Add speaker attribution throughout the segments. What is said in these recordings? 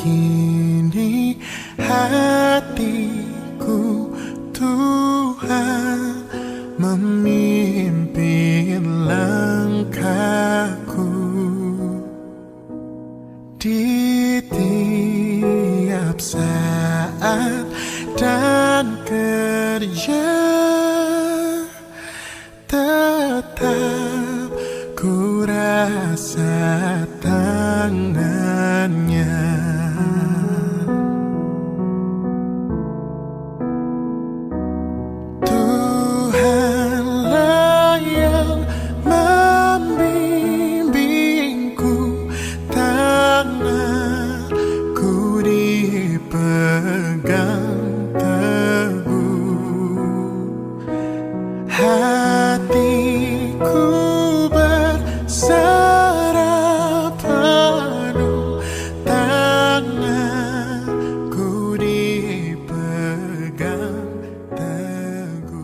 Speaker 1: Kini hatiku Tuhan memimpin langkahku di tiap saat dan kerja, tetap ku rasa tangannya. Tuhanlah yang membimbingku, tanganku dipegang teguh, hatiku berserah penuh, tanganku dipegang teguh.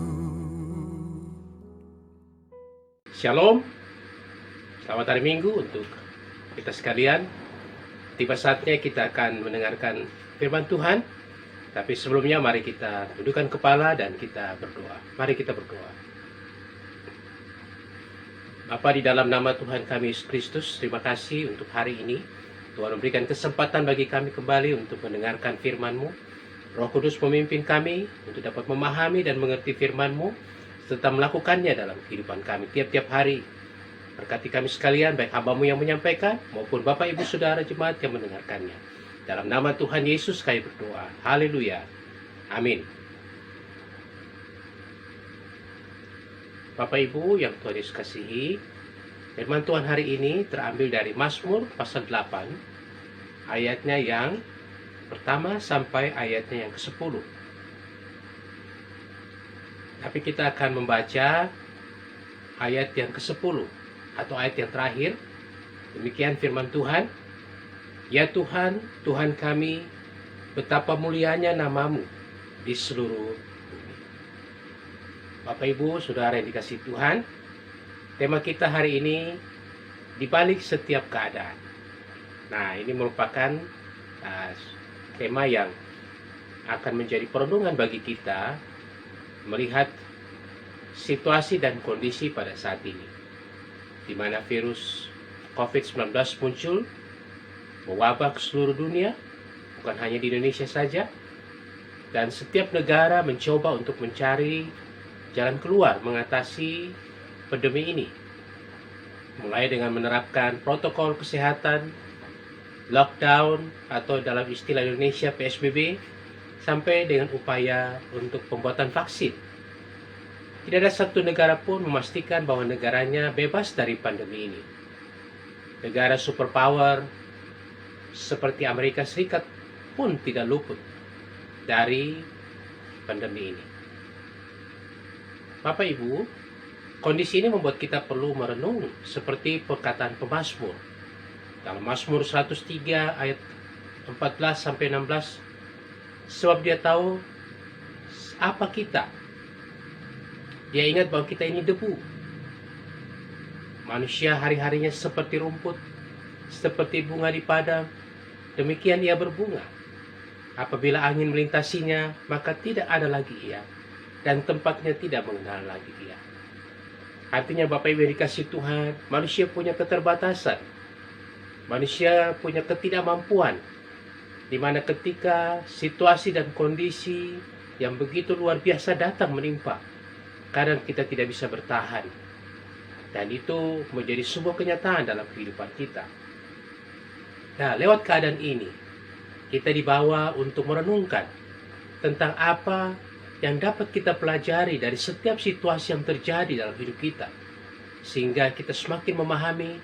Speaker 2: Shalom, selamat hari Minggu untuk kita sekalian. Tiba saatnya kita akan mendengarkan firman Tuhan. Tapi sebelumnya mari kita tundukkan kepala dan kita berdoa. Mari kita berdoa. Bapa, di dalam nama Tuhan kami Yesus Kristus, terima kasih untuk hari ini. Tuhan memberikan kesempatan bagi kami kembali untuk mendengarkan firman-Mu. Roh Kudus memimpin kami untuk dapat memahami dan mengerti firman-Mu, serta melakukannya dalam kehidupan kami tiap-tiap hari. Berkati kami sekalian, baik hamba-Mu yang menyampaikan, maupun Bapak Ibu Saudara jemaat yang mendengarkannya. Dalam nama Tuhan Yesus kami berdoa. Haleluya. Amin. Bapak Ibu yang Tuhan Yesus kasihi, firman Tuhan hari ini terambil dari Mazmur pasal 8, ayatnya yang pertama sampai ayatnya yang ke-10. Tapi kita akan membaca ayat yang ke-10 atau ayat yang terakhir. Demikian firman Tuhan. Ya Tuhan, Tuhan kami, betapa mulianya nama-Mu di seluruh bumi. Bapak Ibu, Saudara yang dikasihi Tuhan, tema kita hari ini, di balik setiap keadaan. Nah, ini merupakan tema yang akan menjadi perenungan bagi kita melihat situasi dan kondisi pada saat ini, di mana virus COVID-19 muncul, mewabah ke seluruh dunia, bukan hanya di Indonesia saja, dan setiap negara mencoba untuk mencari jalan keluar mengatasi pandemi ini, mulai dengan menerapkan protokol kesehatan, lockdown atau dalam istilah Indonesia PSBB, sampai dengan upaya untuk pembuatan vaksin. Tidak ada satu negara pun memastikan bahwa negaranya bebas dari pandemi ini. Negara superpower seperti Amerika Serikat pun tidak luput dari pandemi ini. Bapak Ibu, kondisi ini membuat kita perlu merenung seperti perkataan pemazmur. Dalam Mazmur 103 ayat 14 sampai 16, sebab dia tahu apa kita. Dia ingat bahwa kita ini debu. Manusia hari-harinya seperti rumput, seperti bunga di padang, demikian ia berbunga. Apabila angin melintasinya, maka tidak ada lagi ia, dan tempatnya tidak mengenal lagi dia. Artinya Bapak Ibu yang dikasihi Tuhan, manusia punya keterbatasan. Manusia punya ketidakmampuan, di mana ketika situasi dan kondisi yang begitu luar biasa datang menimpa, kadang kita tidak bisa bertahan. Dan itu menjadi sebuah kenyataan dalam kehidupan kita. Nah, lewat keadaan ini, kita dibawa untuk merenungkan tentang apa yang dapat kita pelajari dari setiap situasi yang terjadi dalam hidup kita, sehingga kita semakin memahami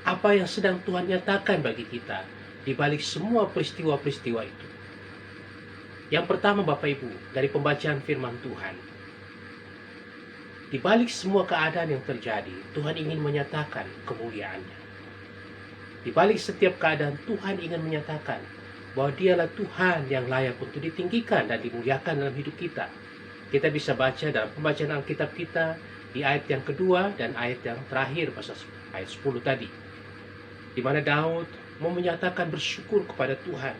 Speaker 2: apa yang sedang Tuhan nyatakan bagi kita di balik semua peristiwa-peristiwa itu. Yang pertama Bapak Ibu, dari pembacaan firman Tuhan, di balik semua keadaan yang terjadi, Tuhan ingin menyatakan kemuliaan-Nya. Di balik setiap keadaan, Tuhan ingin menyatakan bahwa Dialah Tuhan yang layak untuk ditinggikan dan dimuliakan dalam hidup kita. Kita bisa baca dalam pembacaan Alkitab kita di ayat yang kedua dan ayat yang terakhir, pasal ayat 10 tadi, di mana Daud mau menyatakan bersyukur kepada Tuhan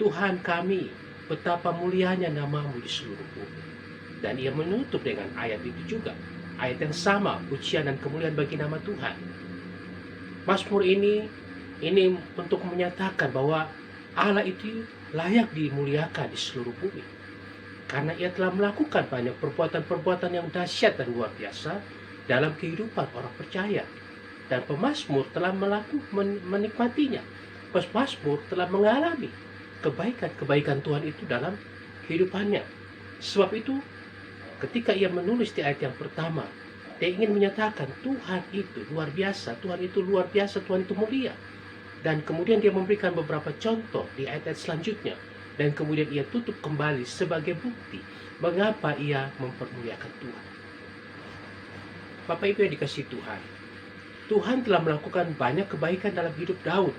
Speaker 2: Tuhan kami, betapa mulianya namamu di seluruh bumi. Dan ia menutup dengan ayat itu juga. Ayat yang sama, pujian dan kemuliaan bagi nama Tuhan. Mazmur ini untuk menyatakan bahwa Allah itu layak dimuliakan di seluruh bumi. Karena ia telah melakukan banyak perbuatan-perbuatan yang dahsyat dan luar biasa dalam kehidupan orang percaya. Dan pemazmur telah menikmatinya. Pemazmur telah mengalami kebaikan-kebaikan Tuhan itu dalam kehidupannya. Sebab itu, ketika ia menulis di ayat yang pertama, dia ingin menyatakan Tuhan itu luar biasa, Tuhan itu luar biasa, Tuhan itu mulia. Dan kemudian dia memberikan beberapa contoh di ayat-ayat selanjutnya. Dan kemudian ia tutup kembali sebagai bukti mengapa ia mempermuliakan Tuhan. Bapak Ibu yang dikasihi Tuhan, Tuhan telah melakukan banyak kebaikan dalam hidup Daud.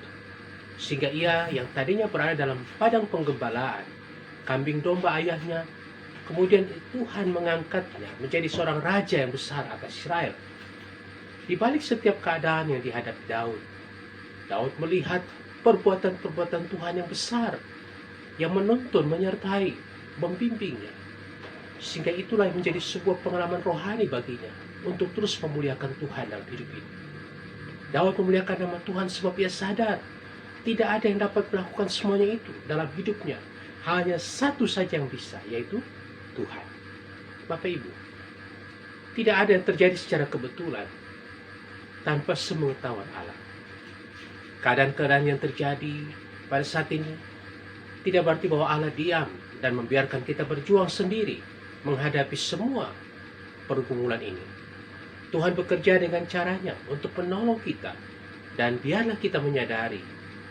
Speaker 2: Sehingga ia yang tadinya berada dalam padang penggembalaan, kambing domba ayahnya, kemudian Tuhan mengangkatnya menjadi seorang raja yang besar atas Israel. Di balik setiap keadaan yang dihadapi Daud, Daud melihat perbuatan-perbuatan Tuhan yang besar, yang menuntun, menyertai, membimbingnya. Sehingga itulah yang menjadi sebuah pengalaman rohani baginya untuk terus memuliakan Tuhan dalam hidup ini. Daud memuliakan nama Tuhan sebab ia sadar tidak ada yang dapat melakukan semuanya itu dalam hidupnya. Hanya satu saja yang bisa, yaitu Tuhan. Bapak Ibu, tidak ada yang terjadi secara kebetulan tanpa sepengetahuan Allah. Keadaan-keadaan yang terjadi pada saat ini tidak berarti bahwa Allah diam dan membiarkan kita berjuang sendiri menghadapi semua pergumulan ini. Tuhan bekerja dengan caranya untuk menolong kita, dan biarlah kita menyadari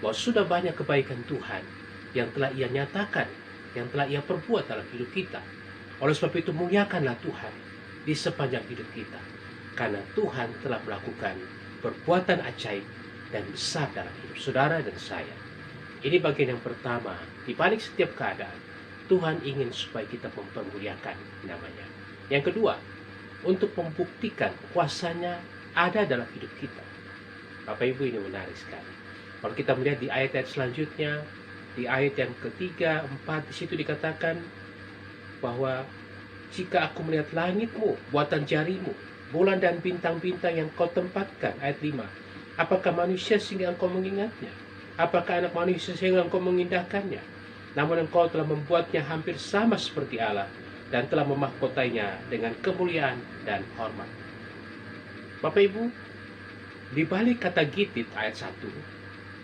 Speaker 2: bahwa sudah banyak kebaikan Tuhan yang telah ia nyatakan, yang telah ia perbuat dalam hidup kita. Oleh sebab itu muliakanlah Tuhan di sepanjang hidup kita, karena Tuhan telah melakukan perbuatan ajaib dan besar dalam hidup saudara dan saya. Ini bagian yang pertama. Di balik setiap keadaan, Tuhan ingin supaya kita mempermuliakan namanya. Yang kedua, untuk membuktikan kuasanya ada dalam hidup kita. Bapak Ibu, ini menarik sekali. Kalau kita melihat di ayat-ayat selanjutnya, di ayat yang ketiga, 4, di situ dikatakan bahwa jika aku melihat langitmu, buatan jarimu, bulan dan bintang-bintang yang kau tempatkan, ayat 5, apakah manusia sehingga engkau mengingatnya? Apakah anak manusia sehingga engkau mengindahkannya? Namun engkau telah membuatnya hampir sama seperti Allah, dan telah memahkotainya dengan kemuliaan dan hormat. Bapak Ibu, di balik kata Gitit ayat 1,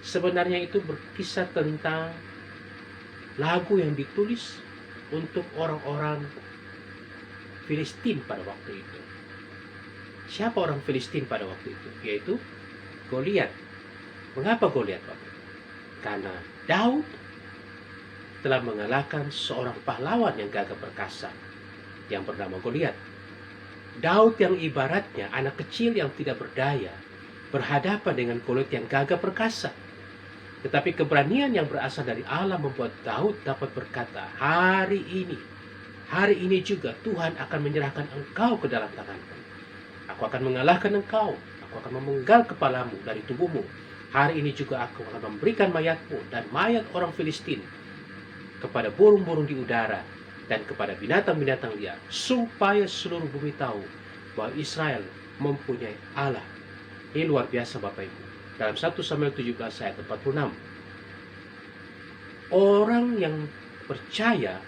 Speaker 2: sebenarnya itu berkisah tentang lagu yang ditulis untuk orang-orang Filistin pada waktu itu. Siapa orang Filistin pada waktu itu? Yaitu Goliat. Mengapa Goliat, Bapak? Karena Daud telah mengalahkan seorang pahlawan yang gagah perkasa yang bernama Goliat. Daud yang ibaratnya anak kecil yang tidak berdaya berhadapan dengan Goliat yang gagah perkasa. Tetapi keberanian yang berasal dari Allah membuat Daud dapat berkata, hari ini juga Tuhan akan menyerahkan engkau ke dalam tanganku. Aku akan mengalahkan engkau, aku akan memenggal kepalamu dari tubuhmu. Hari ini juga aku akan memberikan mayatmu dan mayat orang Filistin kepada burung-burung di udara dan kepada binatang-binatang liar, supaya seluruh bumi tahu bahwa Israel mempunyai Allah. Ini luar biasa Bapak Ibu. Dalam 1 Samuel 17 ayat 46, orang yang percaya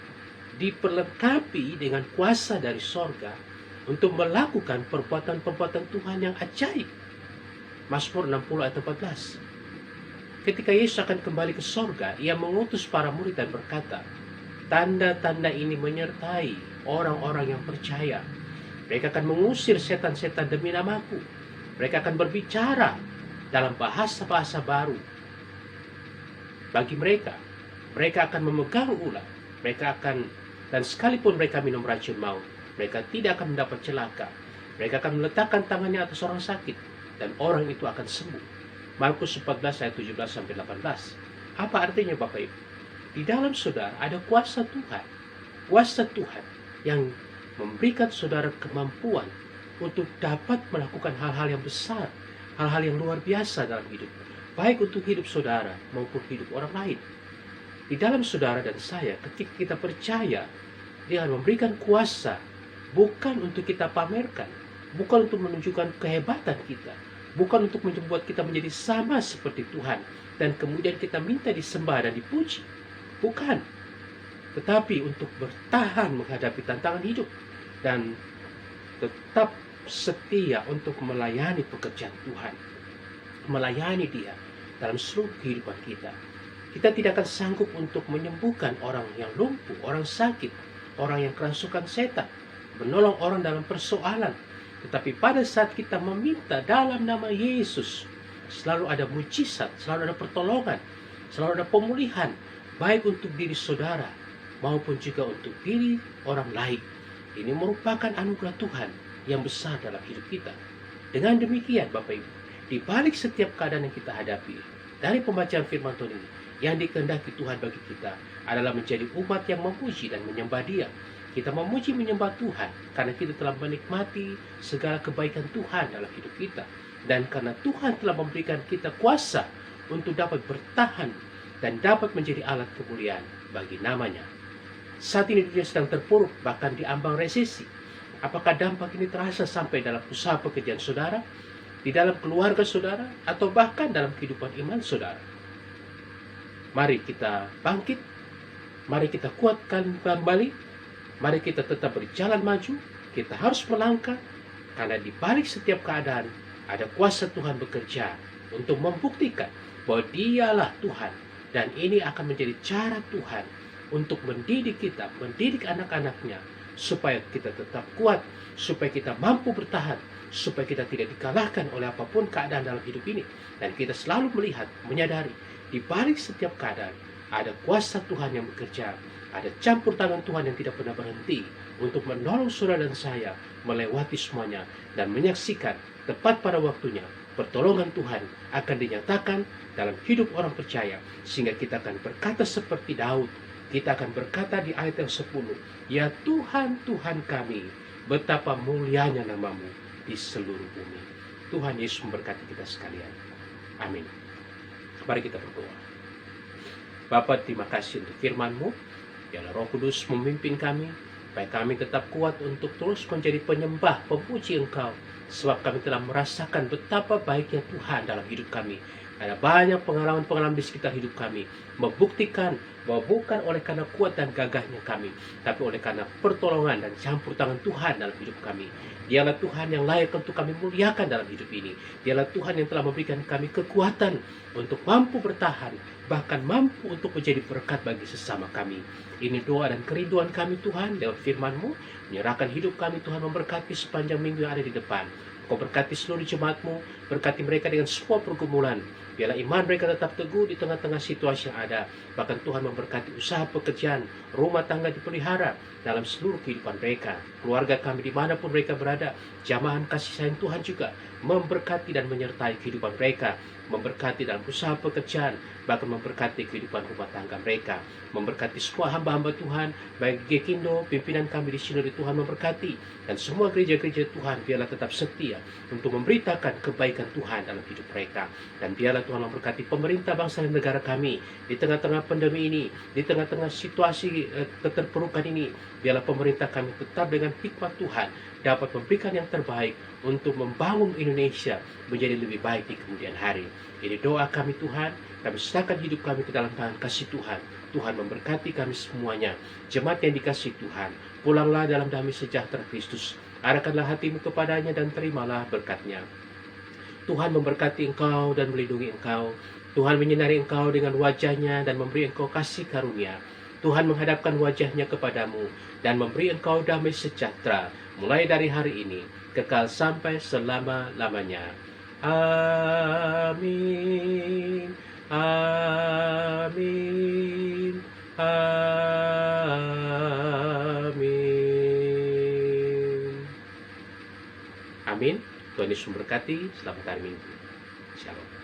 Speaker 2: diperlengkapi dengan kuasa dari sorga untuk melakukan perbuatan-perbuatan Tuhan yang ajaib. Mazmur 60 ayat 14. Ketika Yesus akan kembali ke sorga, ia mengutus para murid dan berkata, tanda-tanda ini menyertai orang-orang yang percaya. Mereka akan mengusir setan-setan demi namaku. Mereka akan berbicara dalam bahasa-bahasa baru. Bagi mereka akan memegang ular. Dan sekalipun mereka minum racun maut, mereka tidak akan mendapat celaka. Mereka akan meletakkan tangannya atas orang sakit, dan orang itu akan sembuh. Markus 14 ayat 17-18. Apa artinya Bapak Ibu? Di dalam saudara ada kuasa Tuhan. Kuasa Tuhan yang memberikan saudara kemampuan untuk dapat melakukan hal-hal yang besar, hal-hal yang luar biasa dalam hidup. Baik untuk hidup saudara maupun hidup orang lain. di dalam saudara dan saya. Ketika kita percaya, Dia akan memberikan kuasa, bukan untuk kita pamerkan, bukan untuk menunjukkan kehebatan kita, bukan untuk membuat kita menjadi sama seperti Tuhan, dan kemudian kita minta disembah dan dipuji. Bukan. Tetapi untuk bertahan menghadapi tantangan hidup, dan tetap setia untuk melayani pekerjaan Tuhan, melayani Dia dalam seluruh kehidupan kita. Kita tidak akan sanggup untuk menyembuhkan orang yang lumpuh, orang sakit, orang yang kerasukan setan, menolong orang dalam persoalan. Tetapi pada saat kita meminta dalam nama Yesus, selalu ada mujizat, selalu ada pertolongan, selalu ada pemulihan, baik untuk diri saudara maupun juga untuk diri orang lain. Ini merupakan anugerah Tuhan yang besar dalam hidup kita. Dengan demikian, Bapak Ibu, di balik setiap keadaan yang kita hadapi, dari pembacaan firman Tuhan ini, yang dikehendaki Tuhan bagi kita adalah menjadi umat yang memuji dan menyembah Dia. Kita memuji menyembah Tuhan karena kita telah menikmati segala kebaikan Tuhan dalam hidup kita, dan karena Tuhan telah memberikan kita kuasa untuk dapat bertahan dan dapat menjadi alat kemuliaan bagi namanya. Saat ini dunia sedang terpuruk, bahkan di ambang resesi. Apakah dampak ini terasa sampai dalam usaha pekerjaan saudara, di dalam keluarga saudara, atau bahkan dalam kehidupan iman saudara? Mari kita bangkit, mari kita kuatkan kembali, mari kita tetap berjalan maju. Kita harus melangkah, karena di balik setiap keadaan ada kuasa Tuhan bekerja untuk membuktikan bahwa Dialah Tuhan, dan ini akan menjadi cara Tuhan untuk mendidik kita, mendidik anak-anaknya, supaya kita tetap kuat, supaya kita mampu bertahan, supaya kita tidak dikalahkan oleh apapun keadaan dalam hidup ini. Dan kita selalu melihat, menyadari, di balik setiap keadaan ada kuasa Tuhan yang bekerja, ada campur tangan Tuhan yang tidak pernah berhenti untuk menolong saudara dan saya melewati semuanya, dan menyaksikan tepat pada waktunya pertolongan Tuhan akan dinyatakan dalam hidup orang percaya, sehingga kita akan berkata seperti Daud. Kita akan berkata di ayat yang 10, "Ya Tuhan, Tuhan kami, betapa mulianya nama-Mu di seluruh bumi." Tuhan Yesus memberkati kita sekalian. Amin. Mari kita berdoa. Bapa, terima kasih untuk firman-Mu. Biarlah Roh Kudus memimpin kami, supaya kami tetap kuat untuk terus menjadi penyembah, pemuji Engkau, sebab kami telah merasakan betapa baiknya Tuhan dalam hidup kami. Ada banyak pengalaman-pengalaman di sekitar hidup kami, membuktikan bahwa bukan oleh karena kuat dan gagahnya kami, tapi oleh karena pertolongan dan campur tangan Tuhan dalam hidup kami. Dialah Tuhan yang layak untuk kami muliakan dalam hidup ini. Dialah Tuhan yang telah memberikan kami kekuatan untuk mampu bertahan, bahkan mampu untuk menjadi berkat bagi sesama kami. Ini doa dan kerinduan kami Tuhan lewat firman-Mu. Menyerahkan hidup kami Tuhan, memberkati sepanjang minggu yang ada di depan. Kau berkati seluruh jemaat-Mu, berkati mereka dengan semua pergumulan. Biarlah iman mereka tetap teguh di tengah-tengah situasi yang ada. Bahkan Tuhan memberkati usaha pekerjaan, rumah tangga dipelihara dalam seluruh kehidupan mereka. Keluarga kami dimanapun mereka berada, jamahan kasih sayang Tuhan juga memberkati dan menyertai kehidupan mereka. Memberkati dalam usaha pekerjaan, bahkan memberkati kehidupan rumah tangga mereka. Memberkati semua hamba-hamba Tuhan, baik Gekindo, pimpinan kami di Sinode Tuhan memberkati, dan semua gereja-gereja Tuhan biarlah tetap setia untuk memberitakan kebaikan Tuhan dalam hidup mereka. Dan biarlah Tuhan memberkati pemerintah bangsa dan negara kami di tengah-tengah pandemi ini, di tengah-tengah situasi keterpurukan ini. Biarlah pemerintah kami tetap dengan hikmat Tuhan dapat memberikan yang terbaik untuk membangun Indonesia menjadi lebih baik di kemudian hari. Ini doa kami Tuhan, kami serahkan hidup kami ke dalam tangan kasih Tuhan. Tuhan memberkati kami semuanya. Jemaat yang dikasihi Tuhan, pulanglah dalam damai sejahtera Kristus. Arahkanlah hatimu kepadanya dan terimalah berkat-Nya. Tuhan memberkati engkau dan melindungi engkau. Tuhan menyinari engkau dengan wajah-Nya dan memberi engkau kasih karunia. Tuhan menghadapkan wajah-Nya kepadamu dan memberi engkau damai sejahtera mulai dari hari ini kekal sampai selama-lamanya. Amin. Amin. Amin. Amin. Tuhan Yesus memberkati. Selamat hari Minggu. Shalom.